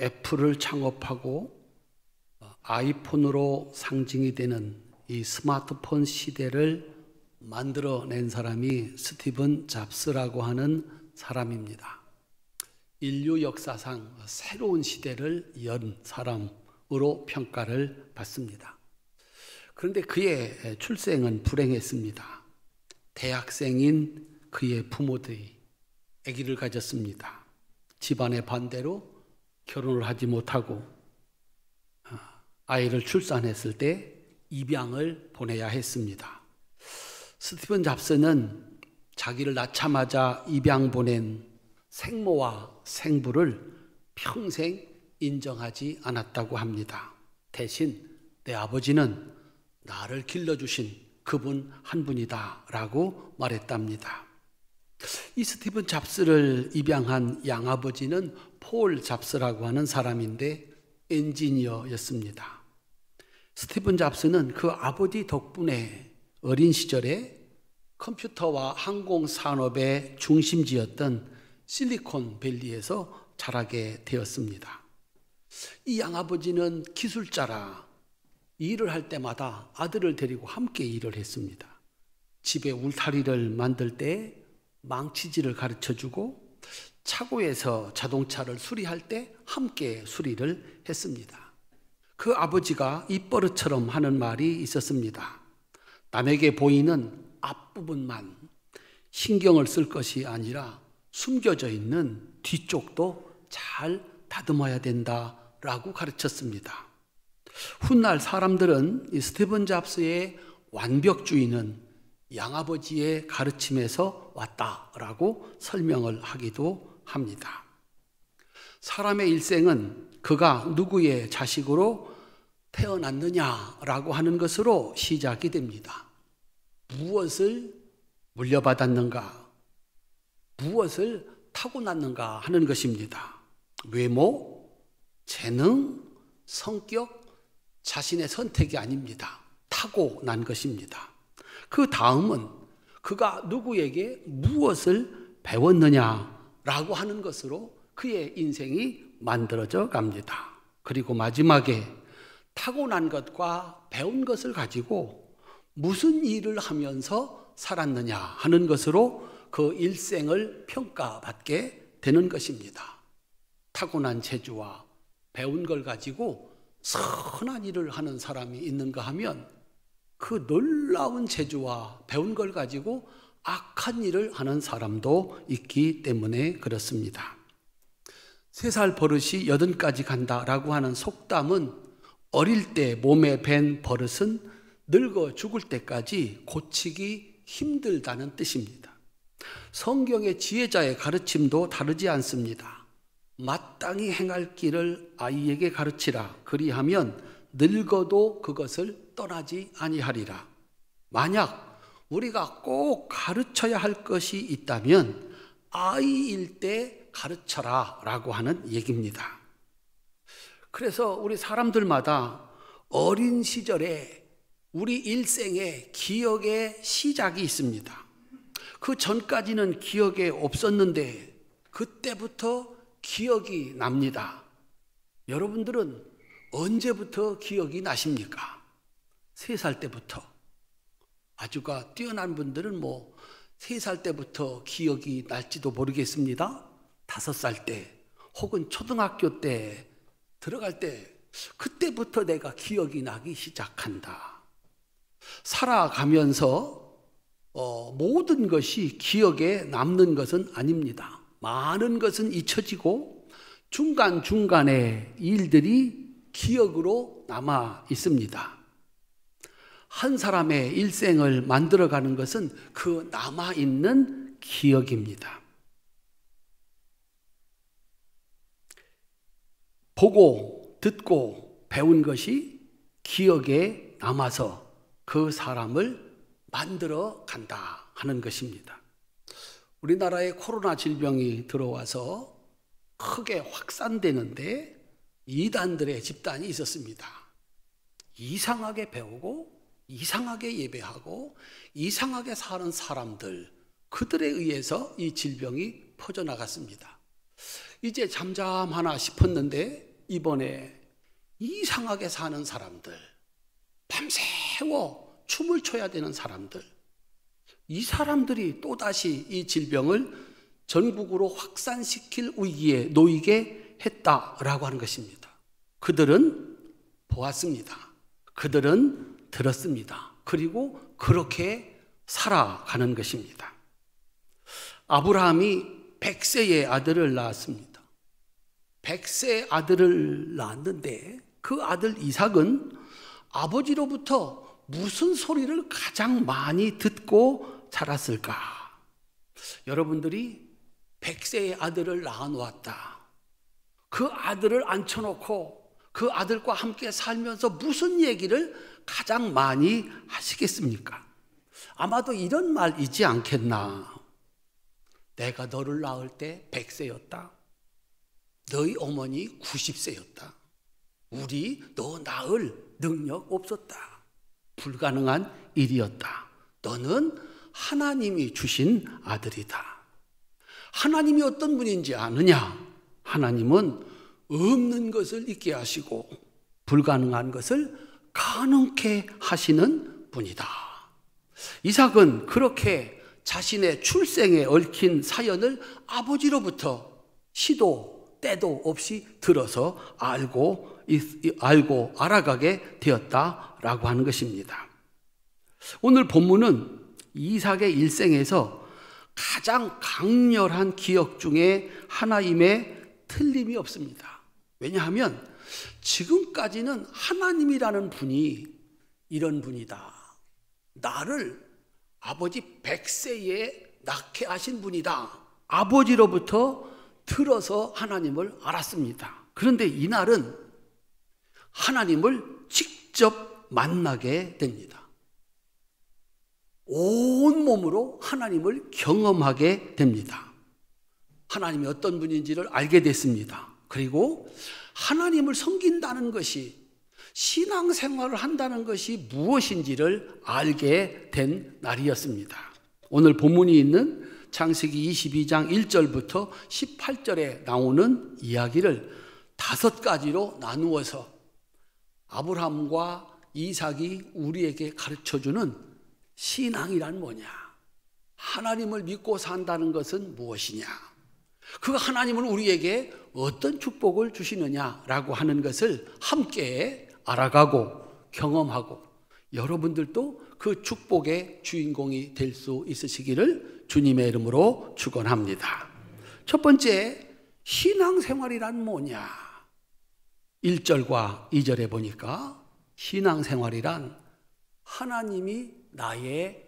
애플을 창업하고 아이폰으로 상징이 되는 이 스마트폰 시대를 만들어낸 사람이 스티븐 잡스라고 하는 사람입니다. 인류 역사상 새로운 시대를 연 사람으로 평가를 받습니다. 그런데 그의 출생은 불행했습니다. 대학생인 그의 부모들이 아기를 가졌습니다. 집안의 반대로 결혼을 하지 못하고 아이를 출산했을 때 입양을 보내야 했습니다. 스티븐 잡스는 자기를 낳자마자 입양 보낸 생모와 생부를 평생 인정하지 않았다고 합니다. 대신 내 아버지는 나를 길러주신 그분 한 분이다 라고 말했답니다. 이 스티븐 잡스를 입양한 양아버지는 폴 잡스라고 하는 사람인데 엔지니어였습니다. 스티븐 잡스는 그 아버지 덕분에 어린 시절에 컴퓨터와 항공 산업의 중심지였던 실리콘밸리에서 자라게 되었습니다. 이 양아버지는 기술자라 일을 할 때마다 아들을 데리고 함께 일을 했습니다. 집에 울타리를 만들 때 망치질을 가르쳐주고 차고에서 자동차를 수리할 때 함께 수리를 했습니다. 그 아버지가 입버릇처럼 하는 말이 있었습니다. 남에게 보이는 앞부분만 신경을 쓸 것이 아니라 숨겨져 있는 뒤쪽도 잘 다듬어야 된다라고 가르쳤습니다. 훗날 사람들은 이 스티븐 잡스의 완벽주의는 양아버지의 가르침에서 왔다라고 설명을 하기도 합니다. 사람의 일생은 그가 누구의 자식으로 태어났느냐라고 하는 것으로 시작이 됩니다. 무엇을 물려받았는가, 무엇을 타고났는가 하는 것입니다. 외모, 재능, 성격, 자신의 선택이 아닙니다. 타고난 것입니다. 그 다음은 그가 누구에게 무엇을 배웠느냐라고 하는 것으로 그의 인생이 만들어져 갑니다. 그리고 마지막에 타고난 것과 배운 것을 가지고 무슨 일을 하면서 살았느냐 하는 것으로 그 일생을 평가받게 되는 것입니다. 타고난 재주와 배운 걸 가지고 선한 일을 하는 사람이 있는가 하면 그 놀라운 재주와 배운 걸 가지고 악한 일을 하는 사람도 있기 때문에 그렇습니다. 3살 버릇이 80까지 간다라고 하는 속담은 어릴 때 몸에 밴 버릇은 늙어 죽을 때까지 고치기 힘들다는 뜻입니다. 성경의 지혜자의 가르침도 다르지 않습니다. 마땅히 행할 길을 아이에게 가르치라. 그리하면 늙어도 그것을 떠나지 아니하리라. 만약 우리가 꼭 가르쳐야 할 것이 있다면 아이일 때 가르쳐라 라고 하는 얘기입니다. 그래서 우리 사람들마다 어린 시절에 우리 일생의 기억의 시작이 있습니다. 그 전까지는 기억에 없었는데 그때부터 기억이 납니다. 여러분들은 언제부터 기억이 나십니까? 3살 때부터. 아주가 뛰어난 분들은 3살 때부터 기억이 날지도 모르겠습니다. 5살 때 혹은 초등학교 때 들어갈 때 그때부터 내가 기억이 나기 시작한다. 살아가면서 모든 것이 기억에 남는 것은 아닙니다. 많은 것은 잊혀지고 중간중간에 일들이 기억으로 남아 있습니다. 한 사람의 일생을 만들어가는 것은 그 남아있는 기억입니다. 보고 듣고 배운 것이 기억에 남아서 그 사람을 만들어 간다 하는 것입니다. 우리나라에 코로나 질병이 들어와서 크게 확산되는데 이단들의 집단이 있었습니다. 이상하게 배우고 이상하게 예배하고 이상하게 사는 사람들, 그들에 의해서 이 질병이 퍼져나갔습니다. 이제 잠잠하나 싶었는데 이번에 이상하게 사는 사람들, 밤새워 춤을 춰야 되는 사람들, 이 사람들이 또다시 이 질병을 전국으로 확산시킬 위기에 놓이게 했다라고 하는 것입니다. 그들은 보았습니다. 그들은 들었습니다. 그리고 그렇게 살아가는 것입니다. 아브라함이 100세의 아들을 낳았습니다. 100세의 아들을 낳았는데 그 아들 이삭은 아버지로부터 무슨 소리를 가장 많이 듣고 자랐을까? 여러분들이 100세의 아들을 낳아놓았다. 그 아들을 앉혀놓고 그 아들과 함께 살면서 무슨 얘기를 가장 많이 하시겠습니까? 아마도 이런 말이지 않겠나? 내가 너를 낳을 때 100세였다. 너희 어머니 90세였다. 우리 너 낳을 능력 없었다. 불가능한 일이었다. 너는 하나님이 주신 아들이다. 하나님이 어떤 분인지 아느냐? 하나님은 없는 것을 있게 하시고 불가능한 것을 가능케 하시는 분이다. 이삭은 그렇게 자신의 출생에 얽힌 사연을 아버지로부터 시도 때도 없이 들어서 알고 알아가게 되었다라고 하는 것입니다. 오늘 본문은 이삭의 일생에서 가장 강렬한 기억 중에 하나임에 틀림이 없습니다. 왜냐하면 지금까지는 하나님이라는 분이 이런 분이다. 나를 아버지 100세에 낳게 하신 분이다. 아버지로부터 들어서 하나님을 알았습니다. 그런데 이날은 하나님을 직접 만나게 됩니다. 온 몸으로 하나님을 경험하게 됩니다. 하나님이 어떤 분인지를 알게 됐습니다. 그리고 하나님을 섬긴다는 것이, 신앙생활을 한다는 것이 무엇인지를 알게 된 날이었습니다. 오늘 본문이 있는 창세기 22장 1절부터 18절에 나오는 이야기를 5가지로 나누어서 아브라함과 이삭이 우리에게 가르쳐주는 신앙이란 뭐냐? 하나님을 믿고 산다는 것은 무엇이냐? 그 하나님은 우리에게 어떤 축복을 주시느냐라고 하는 것을 함께 알아가고 경험하고 여러분들도 그 축복의 주인공이 될 수 있으시기를 주님의 이름으로 축원합니다. 첫 번째, 신앙생활이란 뭐냐? 1절과 2절에 보니까 신앙생활이란 하나님이 나의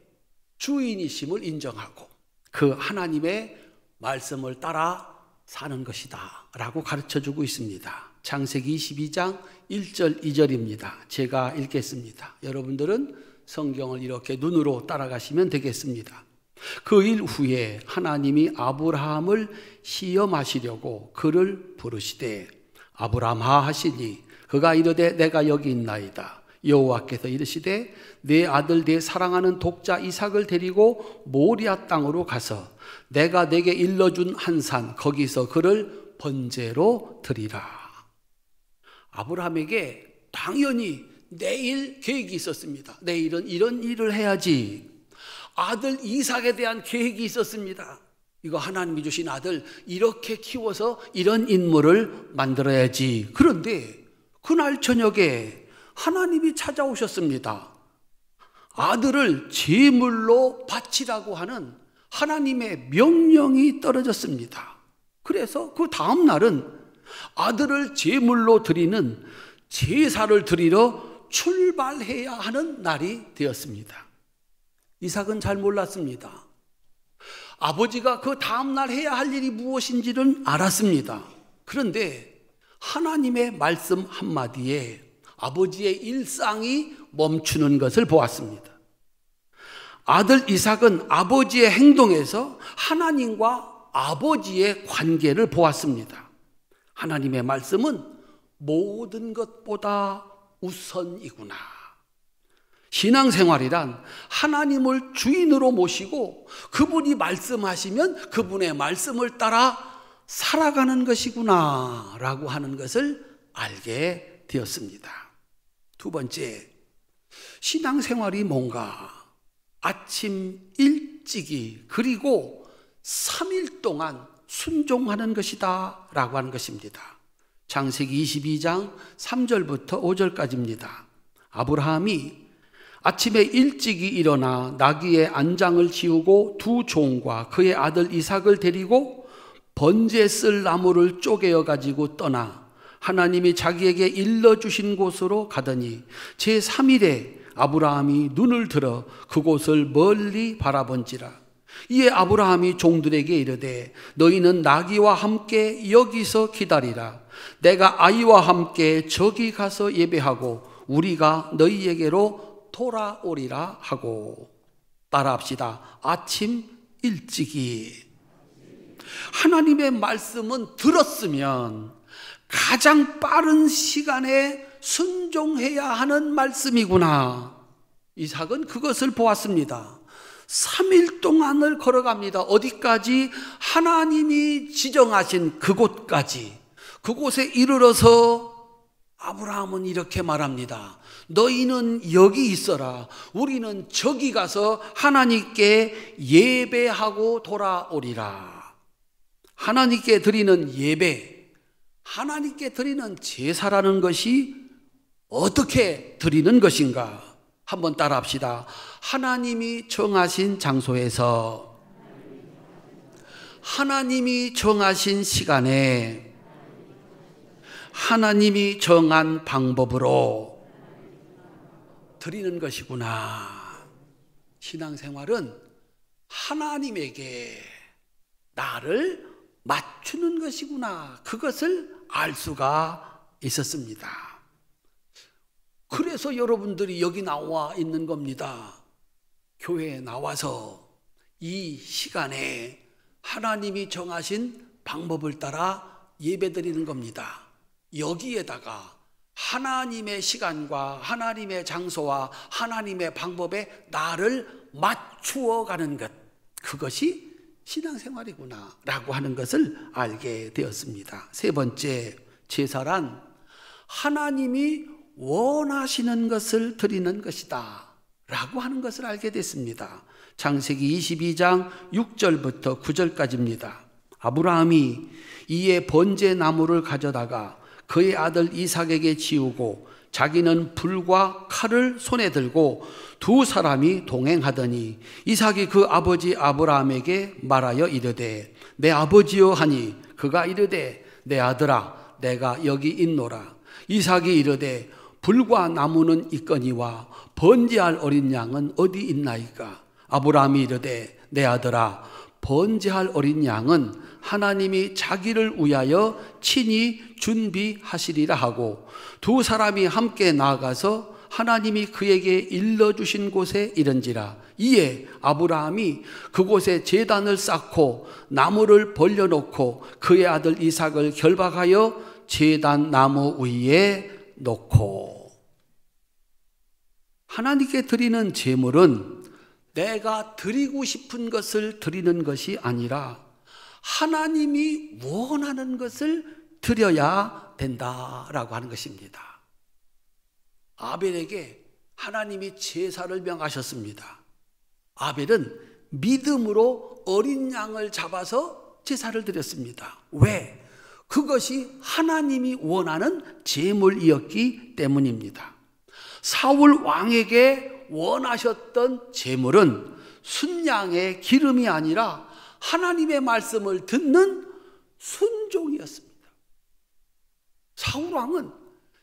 주인이심을 인정하고 그 하나님의 말씀을 따라 사는 것이다 라고 가르쳐주고 있습니다. 창세기 22장 1절 2절입니다. 제가 읽겠습니다. 여러분들은 성경을 이렇게 눈으로 따라가시면 되겠습니다. 그 일 후에 하나님이 아브라함을 시험하시려고 그를 부르시되 아브라함아 하시니 그가 이르되 내가 여기 있나이다. 여호와께서 이르시되 내 아들 내 사랑하는 독자 이삭을 데리고 모리아 땅으로 가서 내가 내게 일러준 한 산 거기서 그를 번제로 드리라. 아브라함에게 당연히 내일 계획이 있었습니다. 내일은 이런 일을 해야지. 아들 이삭에 대한 계획이 있었습니다. 이거 하나님이 주신 아들 이렇게 키워서 이런 인물을 만들어야지. 그런데 그날 저녁에 하나님이 찾아오셨습니다. 아들을 제물로 바치라고 하는 하나님의 명령이 떨어졌습니다. 그래서 그 다음 날은 아들을 제물로 드리는 제사를 드리러 출발해야 하는 날이 되었습니다. 이삭은 잘 몰랐습니다. 아버지가 그 다음 날 해야 할 일이 무엇인지는 알았습니다. 그런데 하나님의 말씀 한마디에 아버지의 일상이 멈추는 것을 보았습니다. 아들 이삭은 아버지의 행동에서 하나님과 아버지의 관계를 보았습니다. 하나님의 말씀은 모든 것보다 우선이구나. 신앙생활이란 하나님을 주인으로 모시고 그분이 말씀하시면 그분의 말씀을 따라 살아가는 것이구나 라고 하는 것을 알게 되었습니다. 두 번째, 신앙생활이 뭔가? 아침 일찍이 그리고 3일 동안 순종하는 것이다 라고 하는 것입니다. 창세기 22장 3절부터 5절까지입니다. 아브라함이 아침에 일찍이 일어나 나귀의 안장을 지우고 두 종과 그의 아들 이삭을 데리고 번제 쓸 나무를 쪼개어 가지고 떠나 하나님이 자기에게 일러주신 곳으로 가더니 제3일에 아브라함이 눈을 들어 그곳을 멀리 바라본지라. 이에 아브라함이 종들에게 이르되 너희는 나귀와 함께 여기서 기다리라. 내가 아이와 함께 저기 가서 예배하고 우리가 너희에게로 돌아오리라 하고. 따라합시다. 아침 일찍이. 하나님의 말씀은 들었으면 가장 빠른 시간에 순종해야 하는 말씀이구나. 이삭은 그것을 보았습니다. 3일 동안을 걸어갑니다. 어디까지? 하나님이 지정하신 그곳까지. 그곳에 이르러서 아브라함은 이렇게 말합니다. 너희는 여기 있어라. 우리는 저기 가서 하나님께 예배하고 돌아오리라. 하나님께 드리는 예배, 하나님께 드리는 제사라는 것이 어떻게 드리는 것인가? 한번 따라합시다. 하나님이 정하신 장소에서, 하나님이 정하신 시간에, 하나님이 정한 방법으로 드리는 것이구나. 신앙생활은 하나님에게 나를 맞추는 것이구나. 그것을 알 수가 있었습니다. 그래서 여러분들이 여기 나와 있는 겁니다. 교회에 나와서 이 시간에 하나님이 정하신 방법을 따라 예배드리는 겁니다. 여기에다가 하나님의 시간과 하나님의 장소와 하나님의 방법에 나를 맞추어 가는 것, 그것이 신앙생활이구나 라고 하는 것을 알게 되었습니다. 세 번째, 제사란 하나님이 원하시는 것을 드리는 것이다 라고 하는 것을 알게 됐습니다. 창세기 22장 6절부터 9절까지입니다. 아브라함이 이에 번제 나무를 가져다가 그의 아들 이삭에게 지우고 자기는 불과 칼을 손에 들고 두 사람이 동행하더니 이삭이 그 아버지 아브라함에게 말하여 이르되 내 아버지여 하니 그가 이르되 내 아들아 내가 여기 있노라. 이삭이 이르되 불과 나무는 있거니와 번제할 어린 양은 어디 있나이까? 아브라함이 이르되 내 아들아 번제할 어린 양은 하나님이 자기를 위하여 친히 준비하시리라 하고 두 사람이 함께 나아가서 하나님이 그에게 일러주신 곳에 이른지라. 이에 아브라함이 그곳에 제단을 쌓고 나무를 벌려놓고 그의 아들 이삭을 결박하여 제단 나무 위에 놓고. 하나님께 드리는 제물은 내가 드리고 싶은 것을 드리는 것이 아니라 하나님이 원하는 것을 드려야 된다라고 하는 것입니다. 아벨에게 하나님이 제사를 명하셨습니다. 아벨은 믿음으로 어린 양을 잡아서 제사를 드렸습니다. 왜? 그것이 하나님이 원하는 제물이었기 때문입니다. 사울 왕에게 원하셨던 제물은 순양의 기름이 아니라 하나님의 말씀을 듣는 순종이었습니다. 사울 왕은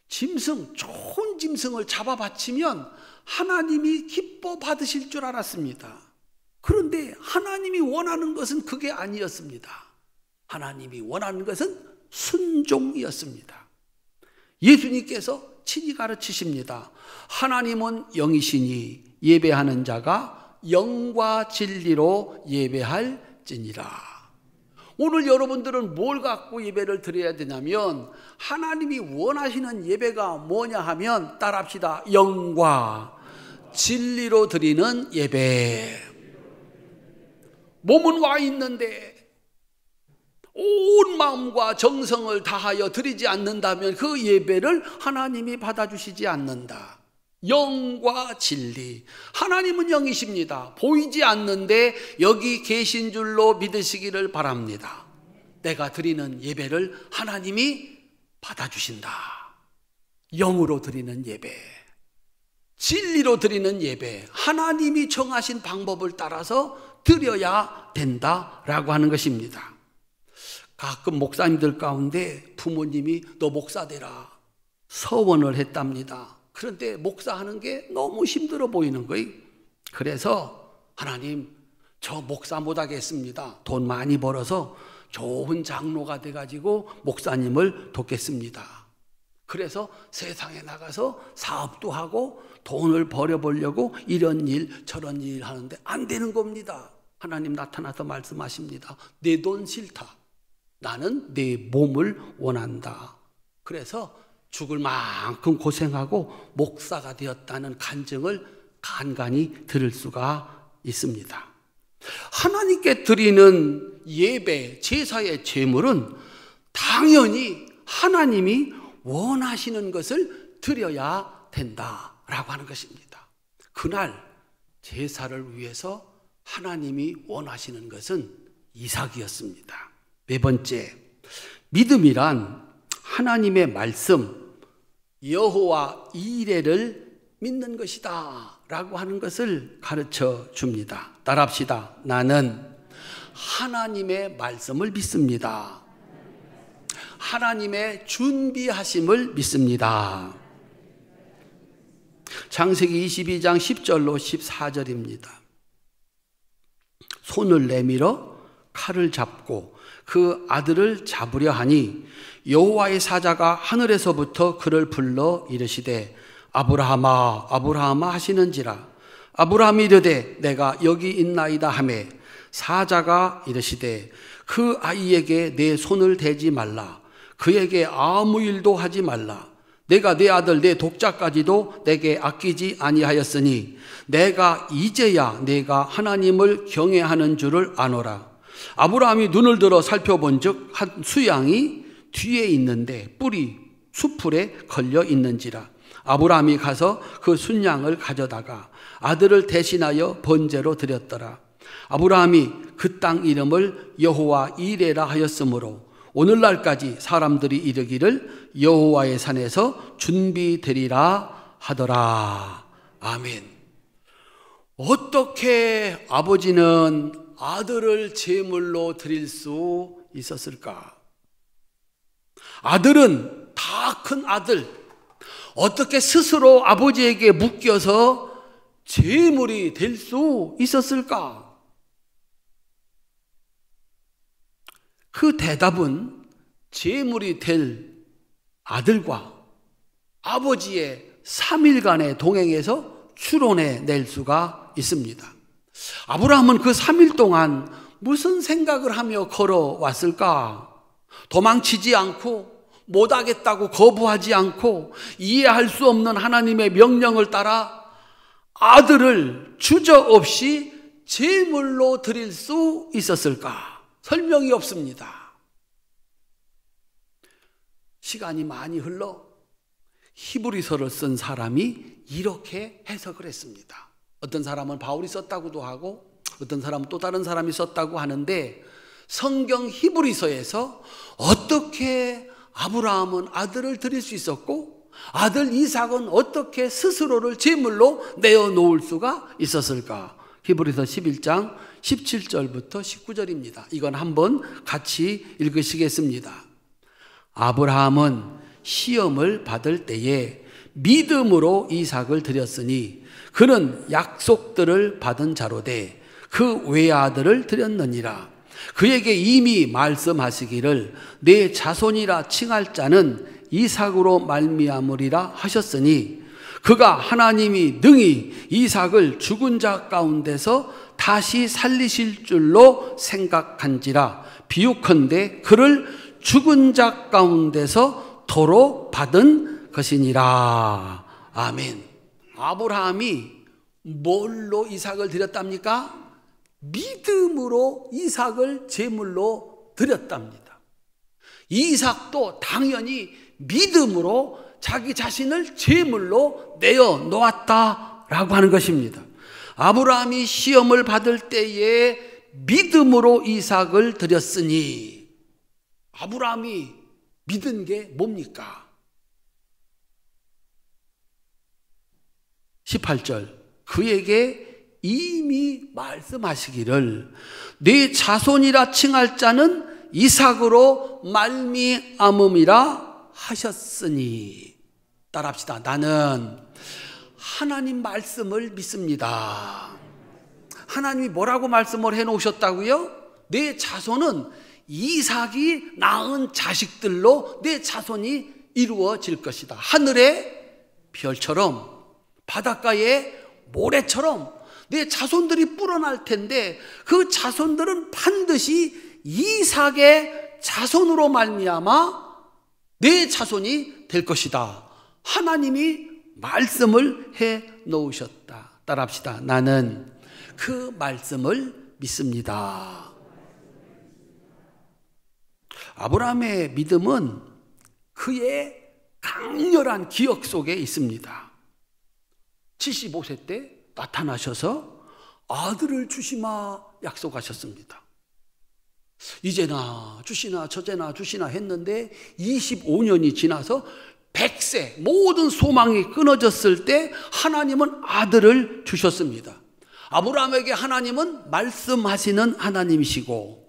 짐승, 좋은 짐승을 잡아 바치면 하나님이 기뻐 받으실 줄 알았습니다. 그런데 하나님이 원하는 것은 그게 아니었습니다. 하나님이 원하는 것은 순종이었습니다. 예수님께서 친히 가르치십니다. 하나님은 영이시니 예배하는 자가 영과 진리로 예배할지니라. 오늘 여러분들은 뭘 갖고 예배를 드려야 되냐면 하나님이 원하시는 예배가 뭐냐 하면 따라합시다. 영과 진리로 드리는 예배. 몸은 와 있는데 온 마음과 정성을 다하여 드리지 않는다면 그 예배를 하나님이 받아주시지 않는다. 영과 진리. 하나님은 영이십니다. 보이지 않는데 여기 계신 줄로 믿으시기를 바랍니다. 내가 드리는 예배를 하나님이 받아주신다. 영으로 드리는 예배, 진리로 드리는 예배, 하나님이 정하신 방법을 따라서 드려야 된다라고 하는 것입니다. 가끔 목사님들 가운데 부모님이 너 목사 되라 서원을 했답니다. 그런데 목사하는 게 너무 힘들어 보이는 거예요. 그래서 하나님, 저 목사 못하겠습니다. 돈 많이 벌어서 좋은 장로가 돼가지고 목사님을 돕겠습니다. 그래서 세상에 나가서 사업도 하고 돈을 벌어보려고 이런 일 저런 일 하는데 안 되는 겁니다. 하나님 나타나서 말씀하십니다. 내 돈 싫다. 나는 내 몸을 원한다. 그래서 죽을 만큼 고생하고 목사가 되었다는 간증을 간간히 들을 수가 있습니다. 하나님께 드리는 예배, 제사의 제물은 당연히 하나님이 원하시는 것을 드려야 된다라고 하는 것입니다. 그날 제사를 위해서 하나님이 원하시는 것은 이삭이었습니다. 네 번째, 믿음이란 하나님의 말씀, 여호와 이레를 믿는 것이다 라고 하는 것을 가르쳐 줍니다. 따라합시다. 나는 하나님의 말씀을 믿습니다. 하나님의 준비하심을 믿습니다. 창세기 22장 10절로 14절입니다. 손을 내밀어 칼을 잡고 그 아들을 잡으려 하니 여호와의 사자가 하늘에서부터 그를 불러 이르시되 아브라함아 아브라함아 하시는지라. 아브라함이 이르되 내가 여기 있나이다 하매 사자가 이르시되 그 아이에게 내 손을 대지 말라. 그에게 아무 일도 하지 말라. 내가 내 아들 내 독자까지도 내게 아끼지 아니하였으니 내가 이제야 내가 하나님을 경외하는 줄을 아노라. 아브라함이 눈을 들어 살펴본즉 한 수양이 뒤에 있는데 뿔이 수풀에 걸려 있는지라. 아브라함이 가서 그 순양을 가져다가 아들을 대신하여 번제로 드렸더라. 아브라함이 그 땅 이름을 여호와 이레라 하였으므로 오늘날까지 사람들이 이르기를 여호와의 산에서 준비되리라 하더라. 아멘. 어떻게 아버지는 아들을 제물로 드릴 수 있었을까? 아들은 다 큰 아들, 어떻게 스스로 아버지에게 묶여서 제물이 될 수 있었을까? 그 대답은 제물이 될 아들과 아버지의 3일간의 동행에서 추론해 낼 수가 있습니다. 아브라함은 그 3일 동안 무슨 생각을 하며 걸어왔을까? 도망치지 않고 못하겠다고 거부하지 않고 이해할 수 없는 하나님의 명령을 따라 아들을 주저없이 제물로 드릴 수 있었을까? 설명이 없습니다. 시간이 많이 흘러 히브리서를 쓴 사람이 이렇게 해석을 했습니다. 어떤 사람은 바울이 썼다고도 하고 어떤 사람은 또 다른 사람이 썼다고 하는데 성경 히브리서에서 어떻게 아브라함은 아들을 드릴 수 있었고 아들 이삭은 어떻게 스스로를 제물로 내어놓을 수가 있었을까? 히브리서 11장 17절부터 19절입니다. 이건 한번 같이 읽으시겠습니다. 아브라함은 시험을 받을 때에 믿음으로 이삭을 드렸으니 그는 약속들을 받은 자로되 그 외아들을 드렸느니라. 그에게 이미 말씀하시기를 내 자손이라 칭할 자는 이삭으로 말미암으리라 하셨으니 그가 하나님이 능히 이삭을 죽은 자 가운데서 다시 살리실 줄로 생각한지라. 비유컨대 그를 죽은 자 가운데서 도로 받은 것이니라. 아멘. 아브라함이 뭘로 이삭을 드렸답니까? 믿음으로 이삭을 제물로 드렸답니다. 이삭도 당연히 믿음으로 자기 자신을 제물로 내어 놓았다라고 하는 것입니다. 아브라함이 시험을 받을 때에 믿음으로 이삭을 드렸으니, 아브라함이 믿은 게 뭡니까? 18절, 그에게 이미 말씀하시기를 네 자손이라 칭할 자는 이삭으로 말미암음이라 하셨으니. 따라합시다. 나는 하나님 말씀을 믿습니다. 하나님이 뭐라고 말씀을 해놓으셨다고요? 내 자손은 이삭이 낳은 자식들로 내 자손이 이루어질 것이다. 하늘의 별처럼 바닷가의 모래처럼 내 자손들이 불어날 텐데, 그 자손들은 반드시 이삭의 자손으로 말미암아 내 자손이 될 것이다. 하나님이 말씀을 해 놓으셨다. 따라합시다. 나는 그 말씀을 믿습니다. 아브라함의 믿음은 그의 강렬한 기억 속에 있습니다. 75세 때 나타나셔서 아들을 주시마 약속하셨습니다. 이제나 주시나 저제나 주시나 했는데 25년이 지나서 100세 모든 소망이 끊어졌을 때 하나님은 아들을 주셨습니다. 아브라함에게 하나님은 말씀하시는 하나님이시고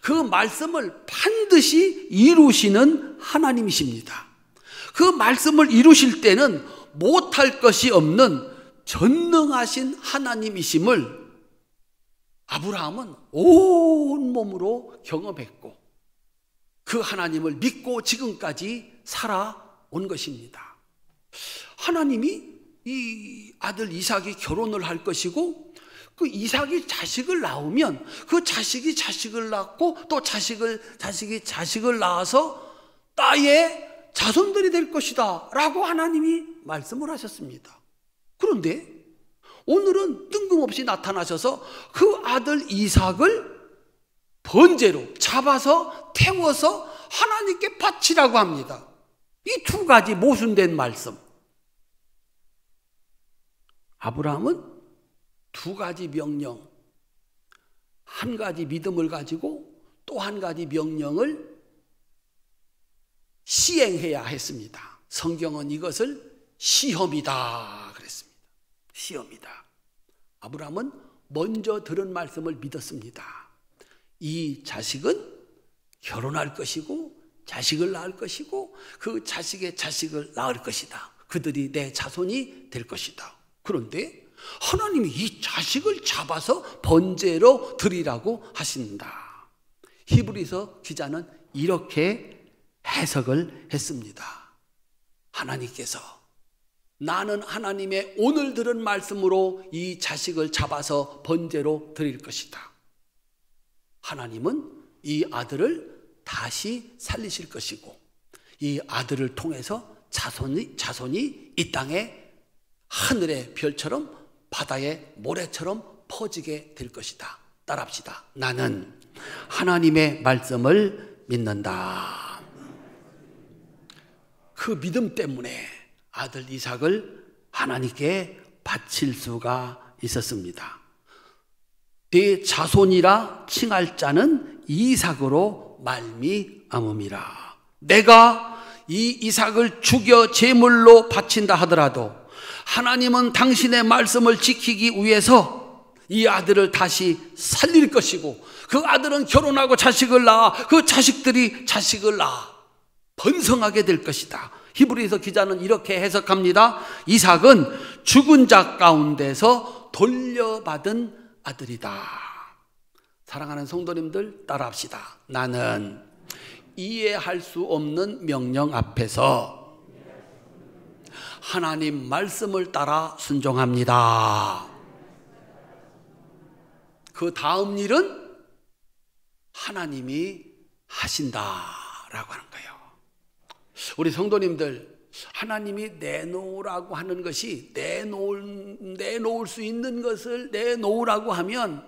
그 말씀을 반드시 이루시는 하나님이십니다. 그 말씀을 이루실 때는 못할 것이 없는 전능하신 하나님이심을 아브라함은 온몸으로 경험했고 그 하나님을 믿고 지금까지 살아온 것입니다. 하나님이 이 아들 이삭이 결혼을 할 것이고 그 이삭이 자식을 낳으면 그 자식이 자식을 낳고 또 자식이 자식을 낳아서 나의 자손들이 될 것이다 라고 하나님이 말씀을 하셨습니다. 그런데 오늘은 뜬금없이 나타나셔서 그 아들 이삭을 번제로 잡아서 태워서 하나님께 바치라고 합니다. 이 두 가지 모순된 말씀. 아브라함은 두 가지 명령, 한 가지 믿음을 가지고 또 한 가지 명령을 시행해야 했습니다. 성경은 이것을 시험이다 그랬습니다. 시험이다. 아브라함은 먼저 들은 말씀을 믿었습니다. 이 자식은 결혼할 것이고 자식을 낳을 것이고 그 자식의 자식을 낳을 것이다. 그들이 내 자손이 될 것이다. 그런데 하나님이 이 자식을 잡아서 번제로 드리라고 하신다. 히브리서 기자는 이렇게 해석을 했습니다. 하나님께서 나는 하나님의 오늘 들은 말씀으로 이 자식을 잡아서 번제로 드릴 것이다. 하나님은 이 아들을 다시 살리실 것이고 이 아들을 통해서 자손이 이 땅에 하늘의 별처럼 바다의 모래처럼 퍼지게 될 것이다. 따라합시다. 나는 하나님의 말씀을 믿는다. 그 믿음 때문에 아들 이삭을 하나님께 바칠 수가 있었습니다. 네 자손이라 칭할 자는 이삭으로 말미암음이라. 내가 이 이삭을 죽여 제물로 바친다 하더라도 하나님은 당신의 말씀을 지키기 위해서 이 아들을 다시 살릴 것이고 그 아들은 결혼하고 자식을 낳아 그 자식들이 자식을 낳아 번성하게 될 것이다. 히브리서 기자는 이렇게 해석합니다. 이삭은 죽은 자 가운데서 돌려받은 아들이다. 사랑하는 성도님들 따라합시다. 나는 이해할 수 없는 명령 앞에서 하나님 말씀을 따라 순종합니다. 그 다음 일은 하나님이 하신다라고 하는 거예요. 우리 성도님들, 하나님이 내놓으라고 하는 것이 내놓을 수 있는 것을 내놓으라고 하면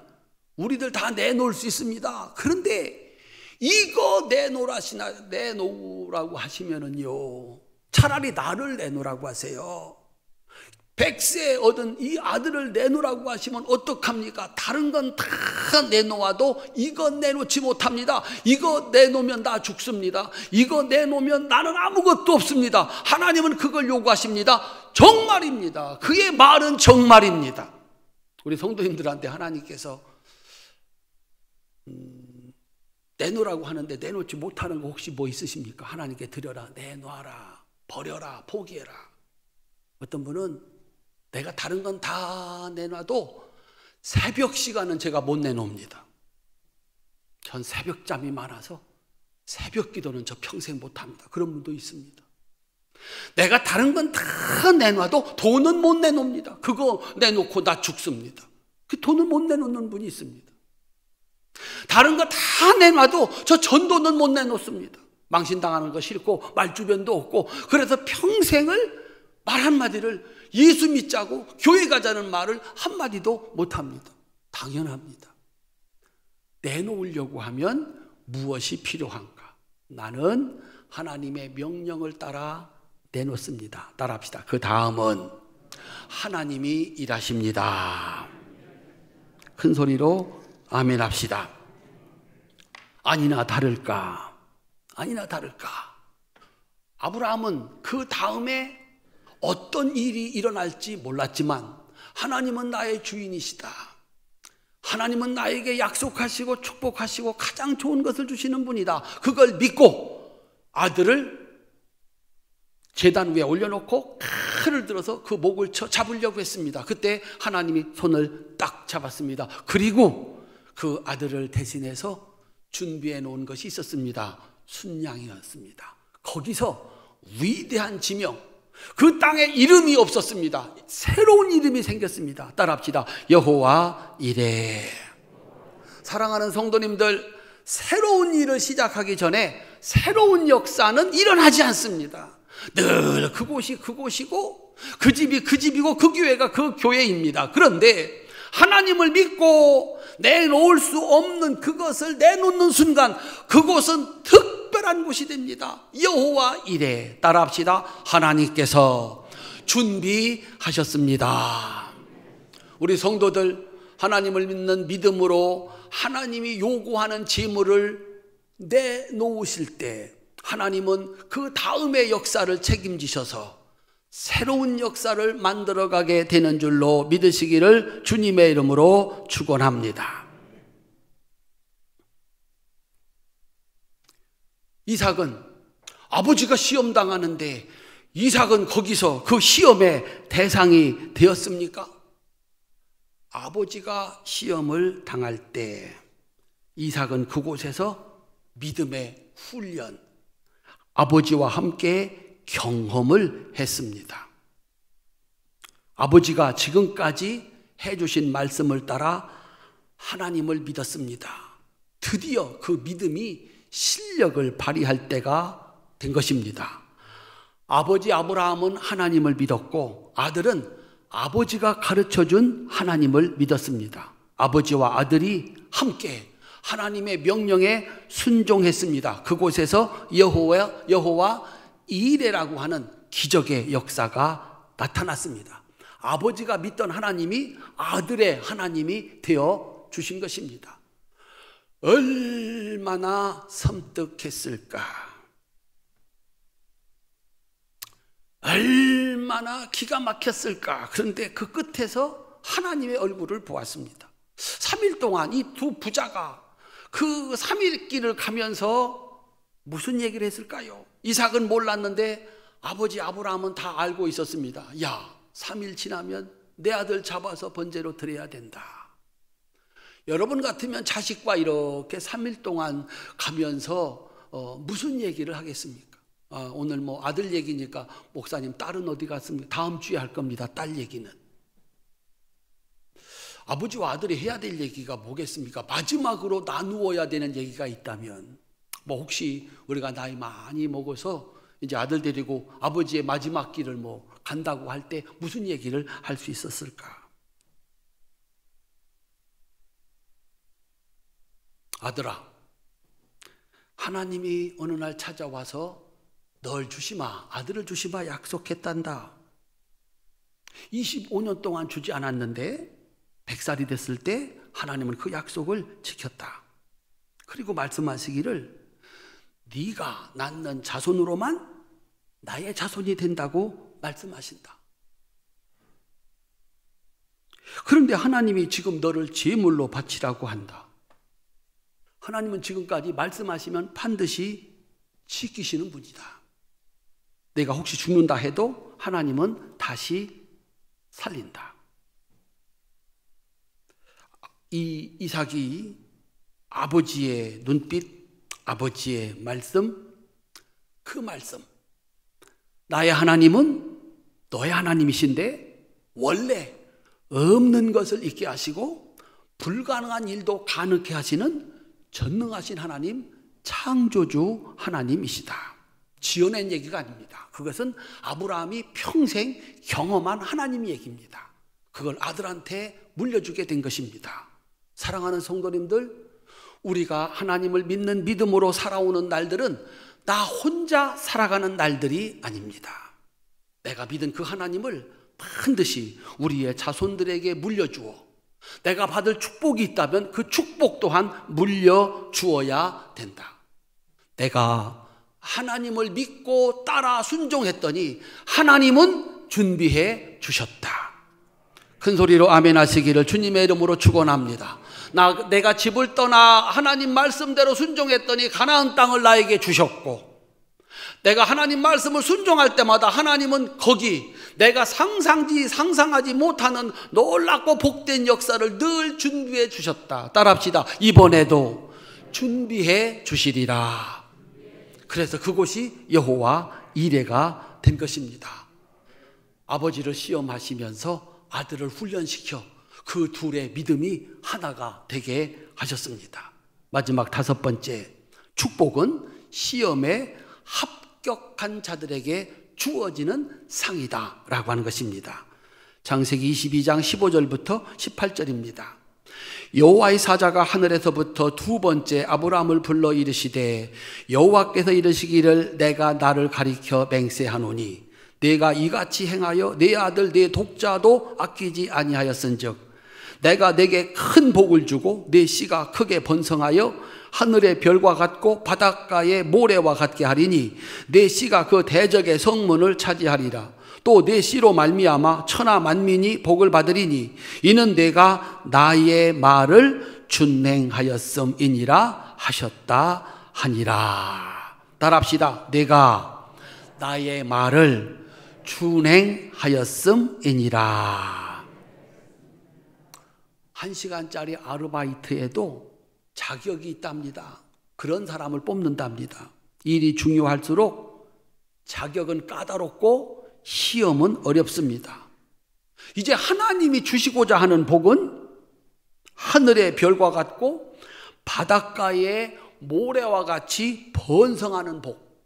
우리들 다 내놓을 수 있습니다. 그런데 이거 내놓으라고 하시면은요, 차라리 나를 내놓으라고 하세요. 100세 얻은 이 아들을 내놓으라고 하시면 어떡합니까? 다른 건 다 내놓아도 이거 내놓지 못합니다. 이거 내놓으면 나 죽습니다. 이거 내놓으면 나는 아무것도 없습니다. 하나님은 그걸 요구하십니다. 정말입니다. 그의 말은 정말입니다. 우리 성도님들한테 하나님께서 내놓으라고 하는데 내놓지 못하는 거 혹시 뭐 있으십니까? 하나님께 드려라, 내놔라, 버려라, 포기해라. 어떤 분은 내가 다른 건 다 내놔도 새벽 시간은 제가 못 내놓습니다. 전 새벽잠이 많아서 새벽 기도는 저 평생 못합니다. 그런 분도 있습니다. 내가 다른 건 다 내놔도 돈은 못 내놓습니다. 그거 내놓고 나 죽습니다. 그 돈은 못 내놓는 분이 있습니다. 다른 거 다 내놔도 저 전도는 못 내놓습니다. 망신당하는 거 싫고 말주변도 없고, 그래서 평생을 말 한마디를, 예수 믿자고 교회 가자는 말을 한마디도 못합니다. 당연합니다. 내놓으려고 하면 무엇이 필요한가? 나는 하나님의 명령을 따라 내놓습니다. 따라합시다. 그 다음은 하나님이 일하십니다. 큰 소리로 아멘 합시다. 아니나 다를까, 아니나 다를까, 아브라함은 그 다음에 어떤 일이 일어날지 몰랐지만 하나님은 나의 주인이시다, 하나님은 나에게 약속하시고 축복하시고 가장 좋은 것을 주시는 분이다, 그걸 믿고 아들을 제단 위에 올려놓고 칼을 들어서 그 목을 잡으려고 했습니다. 그때 하나님이 손을 딱 잡았습니다. 그리고 그 아들을 대신해서 준비해 놓은 것이 있었습니다. 순양이었습니다. 거기서 위대한 지명, 그 땅에 이름이 없었습니다. 새로운 이름이 생겼습니다. 따라합시다. 여호와 이레. 사랑하는 성도님들, 새로운 일을 시작하기 전에 새로운 역사는 일어나지 않습니다. 늘 그곳이 그곳이고 그 집이 그 집이고 그 교회가 그 교회입니다. 그런데 하나님을 믿고 내놓을 수 없는 그것을 내놓는 순간 그곳은 특별한 곳이 됩니다. 여호와 이레. 따라합시다. 하나님께서 준비하셨습니다. 우리 성도들, 하나님을 믿는 믿음으로 하나님이 요구하는 재물을 내놓으실 때 하나님은 그 다음의 역사를 책임지셔서 새로운 역사를 만들어가게 되는 줄로 믿으시기를 주님의 이름으로 축원합니다. 이삭은 아버지가 시험 당하는데 이삭은 거기서 그 시험의 대상이 되었습니까? 아버지가 시험을 당할 때 이삭은 그곳에서 믿음의 훈련, 아버지와 함께 경험을 했습니다. 아버지가 지금까지 해주신 말씀을 따라 하나님을 믿었습니다. 드디어 그 믿음이 실력을 발휘할 때가 된 것입니다. 아버지 아브라함은 하나님을 믿었고 아들은 아버지가 가르쳐준 하나님을 믿었습니다. 아버지와 아들이 함께 하나님의 명령에 순종했습니다. 그곳에서 여호와 이레라고 하는 기적의 역사가 나타났습니다. 아버지가 믿던 하나님이 아들의 하나님이 되어 주신 것입니다. 얼마나 섬뜩했을까, 얼마나 기가 막혔을까. 그런데 그 끝에서 하나님의 얼굴을 보았습니다. 3일 동안 이 두 부자가 그 3일 길을 가면서 무슨 얘기를 했을까요? 이삭은 몰랐는데 아버지 아브라함은 다 알고 있었습니다. 야, 3일 지나면 내 아들 잡아서 번제로 드려야 된다. 여러분 같으면 자식과 이렇게 3일 동안 가면서 무슨 얘기를 하겠습니까? 오늘 뭐 아들 얘기니까 목사님 딸은 어디 갔습니까? 다음 주에 할 겁니다. 딸 얘기는. 아버지와 아들이 해야 될 얘기가 뭐겠습니까? 마지막으로 나누어야 되는 얘기가 있다면, 뭐 혹시 우리가 나이 많이 먹어서 이제 아들 데리고 아버지의 마지막 길을 뭐 간다고 할 때 무슨 얘기를 할 수 있었을까? 아들아, 하나님이 어느 날 찾아와서 널 주시마, 아들을 주시마 약속했단다. 25년 동안 주지 않았는데 100살이 됐을 때 하나님은 그 약속을 지켰다. 그리고 말씀하시기를 네가 낳는 자손으로만 나의 자손이 된다고 말씀하신다. 그런데 하나님이 지금 너를 제물로 바치라고 한다. 하나님은 지금까지 말씀하시면 반드시 지키시는 분이다. 내가 혹시 죽는다 해도 하나님은 다시 살린다. 이 이삭이 아버지의 눈빛, 아버지의 말씀, 그 말씀, 나의 하나님은 너의 하나님이신데 원래 없는 것을 있게 하시고 불가능한 일도 가능케 하시는 전능하신 하나님, 창조주 하나님이시다. 지어낸 얘기가 아닙니다. 그것은 아브라함이 평생 경험한 하나님 얘기입니다. 그걸 아들한테 물려주게 된 것입니다. 사랑하는 성도님들, 우리가 하나님을 믿는 믿음으로 살아오는 날들은 나 혼자 살아가는 날들이 아닙니다. 내가 믿은 그 하나님을 반드시 우리의 자손들에게 물려주어 내가 받을 축복이 있다면 그 축복 또한 물려주어야 된다. 내가 하나님을 믿고 따라 순종했더니 하나님은 준비해 주셨다. 큰 소리로 아멘 하시기를 주님의 이름으로 축원합니다. 내가 집을 떠나 하나님 말씀대로 순종했더니 가나안 땅을 나에게 주셨고, 내가 하나님 말씀을 순종할 때마다 하나님은 거기 내가 상상하지 못하는 놀랍고 복된 역사를 늘 준비해 주셨다. 따라합시다. 이번에도 준비해 주시리라. 그래서 그곳이 여호와 이레가 된 것입니다. 아버지를 시험하시면서 아들을 훈련시켜 그 둘의 믿음이 하나가 되게 하셨습니다. 마지막 5번째, 축복은 시험에 합격한 자들에게 주어지는 상이다 라고 하는 것입니다. 창세기 22장 15절부터 18절입니다. 여호와의 사자가 하늘에서부터 2번째 아브라함을 불러 이르시되 여호와께서 이르시기를 내가 나를 가리켜 맹세하노니 내가 이같이 행하여 내 아들 내 독자도 아끼지 아니하였은즉 내가 내게 큰 복을 주고 내 씨가 크게 번성하여 하늘의 별과 같고 바닷가의 모래와 같게 하리니 내 씨가 그 대적의 성문을 차지하리라. 또 내 씨로 말미암아 천하 만민이 복을 받으리니 이는 내가 나의 말을 준행하였음이니라 하셨다 하니라. 따라합시다. 내가 나의 말을 준행하였음이니라. 1시간짜리 아르바이트에도 자격이 있답니다. 그런 사람을 뽑는답니다. 일이 중요할수록 자격은 까다롭고 시험은 어렵습니다. 이제 하나님이 주시고자 하는 복은 하늘의 별과 같고 바닷가의 모래와 같이 번성하는 복,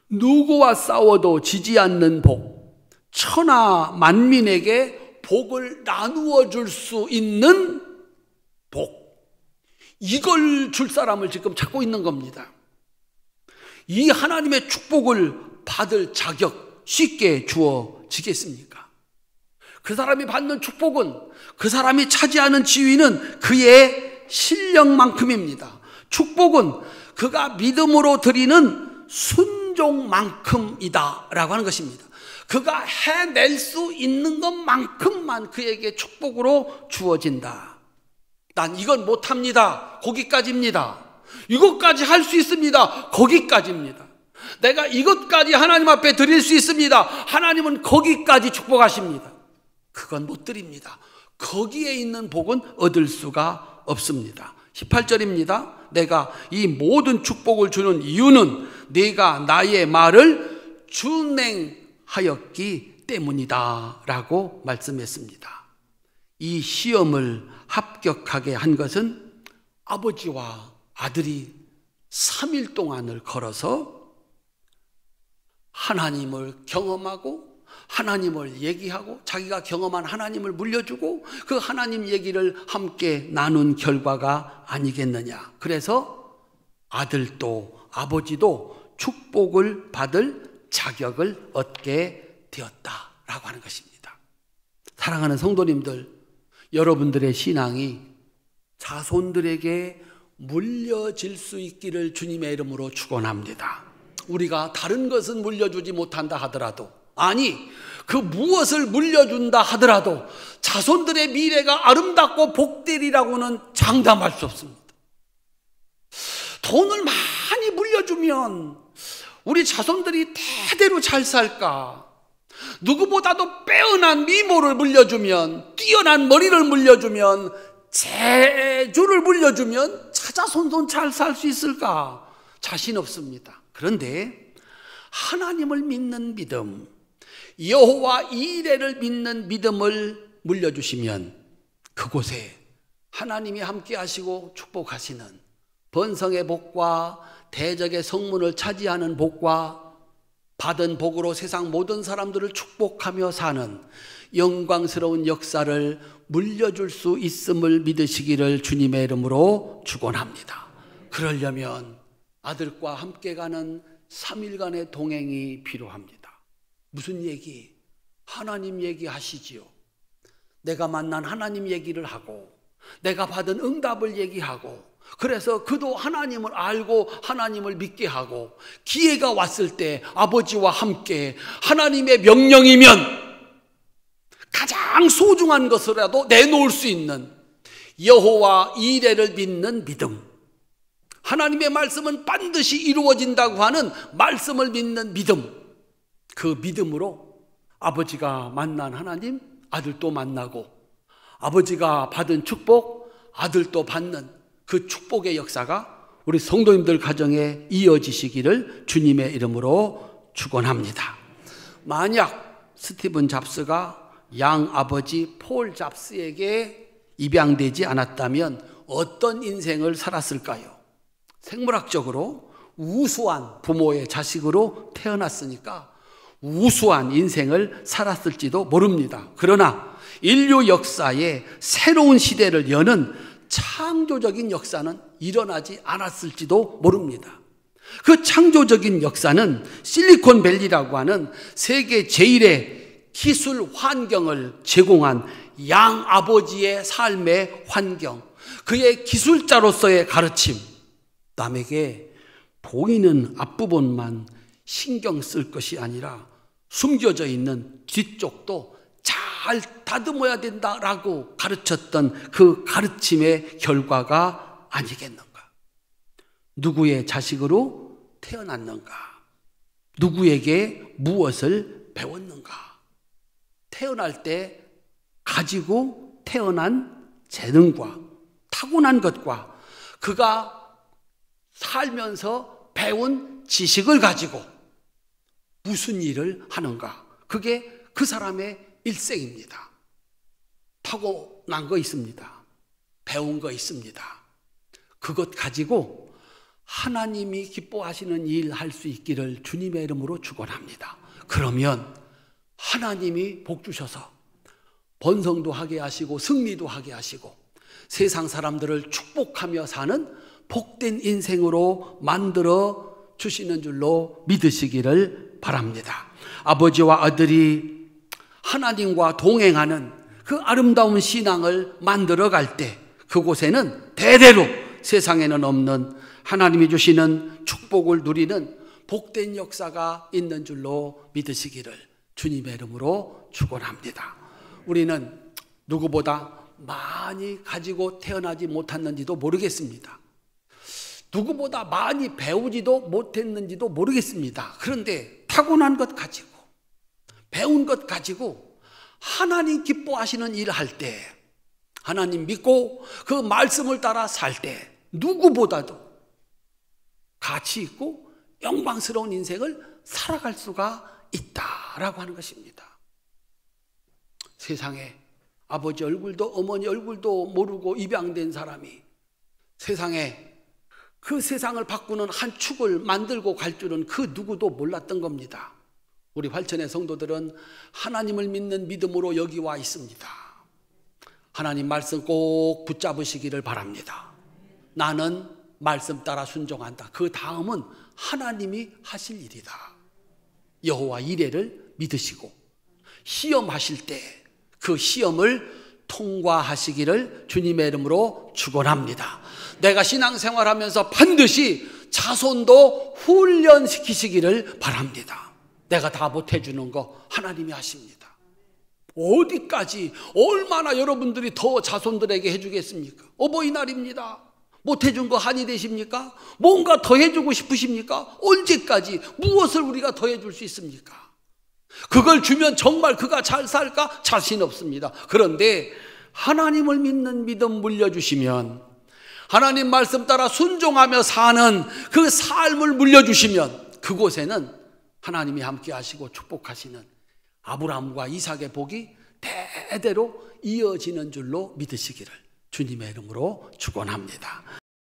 누구와 싸워도 지지 않는 복, 천하 만민에게 복을 나누어 줄 수 있는 복, 이걸 줄 사람을 지금 찾고 있는 겁니다. 이 하나님의 축복을 받을 자격 쉽게 주어지겠습니까? 그 사람이 받는 축복은, 그 사람이 차지하는 지위는 그의 실력만큼입니다. 축복은 그가 믿음으로 드리는 순종만큼이다 라고 하는 것입니다. 그가 해낼 수 있는 것만큼만 그에게 축복으로 주어진다. 난 이건 못합니다. 거기까지입니다. 이것까지 할 수 있습니다. 거기까지입니다. 내가 이것까지 하나님 앞에 드릴 수 있습니다. 하나님은 거기까지 축복하십니다. 그건 못 드립니다. 거기에 있는 복은 얻을 수가 없습니다. 18절입니다. 내가 이 모든 축복을 주는 이유는 네가 나의 말을 준행하였기 때문이다 라고 말씀했습니다. 이 시험을 합격하게 한 것은 아버지와 아들이 3일 동안을 걸어서 하나님을 경험하고 하나님을 얘기하고 자기가 경험한 하나님을 물려주고 그 하나님 얘기를 함께 나눈 결과가 아니겠느냐. 그래서 아들도 아버지도 축복을 받을 자격을 얻게 되었다라고 하는 것입니다. 사랑하는 성도님들, 여러분들의 신앙이 자손들에게 물려질 수 있기를 주님의 이름으로 축원합니다. 우리가 다른 것은 물려주지 못한다 하더라도, 아니 그 무엇을 물려준다 하더라도 자손들의 미래가 아름답고 복되리라고는 장담할 수 없습니다. 돈을 많이 물려주면 우리 자손들이 대대로 잘 살까? 누구보다도 빼어난 미모를 물려주면, 뛰어난 머리를 물려주면, 재주를 물려주면 자자손손 잘 살 수 있을까? 자신 없습니다. 그런데 하나님을 믿는 믿음, 여호와 이레를 믿는 믿음을 물려주시면 그곳에 하나님이 함께 하시고 축복하시는 번성의 복과 대적의 성문을 차지하는 복과 받은 복으로 세상 모든 사람들을 축복하며 사는 영광스러운 역사를 물려줄 수 있음을 믿으시기를 주님의 이름으로 축원합니다. 그러려면 아들과 함께 가는 3일간의 동행이 필요합니다. 무슨 얘기? 하나님 얘기하시지요. 내가 만난 하나님 얘기를 하고 내가 받은 응답을 얘기하고, 그래서 그도 하나님을 알고 하나님을 믿게 하고, 기회가 왔을 때 아버지와 함께 하나님의 명령이면 가장 소중한 것이라도 내놓을 수 있는 여호와 이레를 믿는 믿음, 하나님의 말씀은 반드시 이루어진다고 하는 말씀을 믿는 믿음, 그 믿음으로 아버지가 만난 하나님, 아들도 만나고, 아버지가 받은 축복, 아들도 받는 그 축복의 역사가 우리 성도님들 가정에 이어지시기를 주님의 이름으로 축원합니다. 만약 스티븐 잡스가 양아버지 폴 잡스에게 입양되지 않았다면 어떤 인생을 살았을까요? 생물학적으로 우수한 부모의 자식으로 태어났으니까 우수한 인생을 살았을지도 모릅니다. 그러나 인류 역사에 새로운 시대를 여는 창조적인 역사는 일어나지 않았을지도 모릅니다. 그 창조적인 역사는 실리콘밸리라고 하는 세계 제1의 기술 환경을 제공한 양아버지의 삶의 환경, 그의 기술자로서의 가르침, 남에게 보이는 앞부분만 신경 쓸 것이 아니라 숨겨져 있는 뒤쪽도 잘 다듬어야 된다라고 가르쳤던 그 가르침의 결과가 아니겠는가? 누구의 자식으로 태어났는가? 누구에게 무엇을 배웠는가? 태어날 때 가지고 태어난 재능과 타고난 것과 그가 살면서 배운 지식을 가지고 무슨 일을 하는가? 그게 그 사람의 일생입니다. 타고난 거 있습니다. 배운 거 있습니다. 그것 가지고 하나님이 기뻐하시는 일 할 수 있기를 주님의 이름으로 축원합니다. 그러면 하나님이 복 주셔서 번성도 하게 하시고 승리도 하게 하시고 세상 사람들을 축복하며 사는 복된 인생으로 만들어 주시는 줄로 믿으시기를 바랍니다. 아버지와 아들이 하나님과 동행하는 그 아름다운 신앙을 만들어 갈 때 그곳에는 대대로 세상에는 없는 하나님이 주시는 축복을 누리는 복된 역사가 있는 줄로 믿으시기를 주님의 이름으로 축원합니다. 우리는 누구보다 많이 가지고 태어나지 못했는지도 모르겠습니다. 누구보다 많이 배우지도 못했는지도 모르겠습니다. 그런데 타고난 것 가지고 배운 것 가지고 하나님 기뻐하시는 일을 할 때, 하나님 믿고 그 말씀을 따라 살 때 누구보다도 가치 있고 영광스러운 인생을 살아갈 수가 있다라고 하는 것입니다. 세상에 아버지 얼굴도 어머니 얼굴도 모르고 입양된 사람이 세상에 그 세상을 바꾸는 한 축을 만들고 갈 줄은 그 누구도 몰랐던 겁니다. 우리 활천의 성도들은 하나님을 믿는 믿음으로 여기 와 있습니다. 하나님 말씀 꼭 붙잡으시기를 바랍니다. 나는 말씀 따라 순종한다. 그 다음은 하나님이 하실 일이다. 여호와 이레를 믿으시고 시험하실 때 그 시험을 통과하시기를 주님의 이름으로 축원합니다. 내가 신앙생활하면서 반드시 자손도 훈련시키시기를 바랍니다. 내가 다 못해주는 거 하나님이 하십니다. 어디까지 얼마나 여러분들이 더 자손들에게 해주겠습니까? 어버이날입니다. 못해준 거 한이 되십니까? 뭔가 더 해주고 싶으십니까? 언제까지 무엇을 우리가 더 해줄 수 있습니까? 그걸 주면 정말 그가 잘 살까? 자신 없습니다. 그런데 하나님을 믿는 믿음 물려주시면, 하나님 말씀 따라 순종하며 사는 그 삶을 물려주시면 그곳에는 하나님이 함께 하시고 축복하시는 아브라함과 이삭의 복이 대대로 이어지는 줄로 믿으시기를 주님의 이름으로 축원합니다.